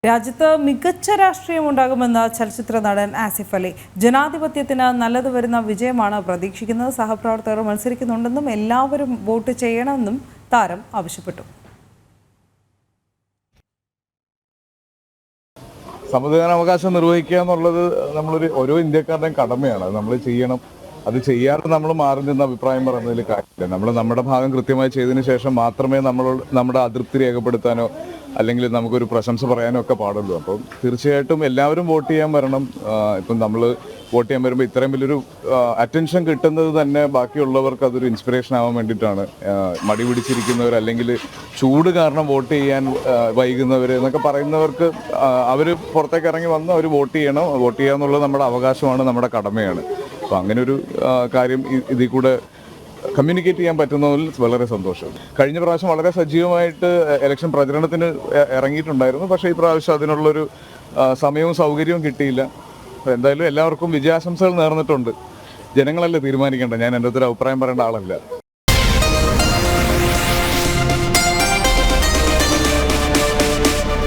രാജ്യത്ത് മികച്ച രാഷ്ട്രീയമുണ്ടാകുമെന്ന് ചലച്ചിത്ര നടൻ ആസിഫ് അലി. ജനാധിപത്യത്തിന് നല്ലത് വരുന്ന വിജയമാണ് പ്രതീക്ഷിക്കുന്നത്. സഹപ്രവർത്തകർ മത്സരിക്കുന്നുണ്ടെന്നും എല്ലാവരും വോട്ട് ചെയ്യണമെന്നും താരം ആവശ്യപ്പെട്ടു. സമ്മതിദാനാവകാശം നിർവഹിക്കുക എന്നുള്ളത് ഓരോ ഇന്ത്യക്കാരുടെയും കടമയാണ്. അത് നമ്മൾ ചെയ്യണം. അത് ചെയ്യാതെ നമ്മൾ മാറി നിന്ന് അഭിപ്രായം പറയുന്നതിൽ കാര്യമില്ല. നമ്മൾ നമ്മുടെ ഭാഗം കൃത്യമായി ചെയ്തതിന് ശേഷം മാത്രമേ നമ്മുടെ അതൃപ്തി രേഖപ്പെടുത്താനോ അല്ലെങ്കിൽ നമുക്കൊരു പ്രശംസ പറയാനോ ഒക്കെ പാടുള്ളൂ. അപ്പം തീർച്ചയായിട്ടും എല്ലാവരും വോട്ട് ചെയ്യാൻ വരണം. ഇപ്പം നമ്മൾ വോട്ട് ചെയ്യാൻ വരുമ്പോൾ ഇത്രയും വലിയൊരു അറ്റൻഷൻ കിട്ടുന്നത് തന്നെ ബാക്കിയുള്ളവർക്ക് അതൊരു ഇൻസ്പിറേഷൻ ആവാൻ വേണ്ടിയിട്ടാണ്. മടി പിടിച്ചിരിക്കുന്നവർ അല്ലെങ്കിൽ ചൂട് കാരണം വോട്ട് ചെയ്യാൻ വൈകുന്നവർ എന്നൊക്കെ പറയുന്നവർക്ക് അവർ പുറത്തേക്ക് ഇറങ്ങി വന്ന് അവർ വോട്ട് ചെയ്യണം. വോട്ട് ചെയ്യുക എന്നുള്ളത് നമ്മുടെ അവകാശമാണ്, നമ്മുടെ കടമയാണ്. അപ്പോൾ അങ്ങനെ ഒരു കാര്യം ഇതിൽ കൂടെ കമ്മ്യൂണിക്കേറ്റ് ചെയ്യാൻ പറ്റുന്നതിൽ വളരെ സന്തോഷം. കഴിഞ്ഞ പ്രാവശ്യം വളരെ സജീവമായിട്ട് ഇലക്ഷൻ പ്രചരണത്തിന് ഇറങ്ങിയിട്ടുണ്ടായിരുന്നു. പക്ഷേ ഈ പ്രാവശ്യം അതിനുള്ളൊരു സമയവും സൗകര്യവും കിട്ടിയില്ല. എന്തായാലും എല്ലാവർക്കും വിജയാശംസകൾ നേർന്നിട്ടുണ്ട്. ജനങ്ങളല്ലേ തീരുമാനിക്കേണ്ട. ഞാൻ എൻ്റെ ഒരു അഭിപ്രായം പറയേണ്ട ആളല്ല.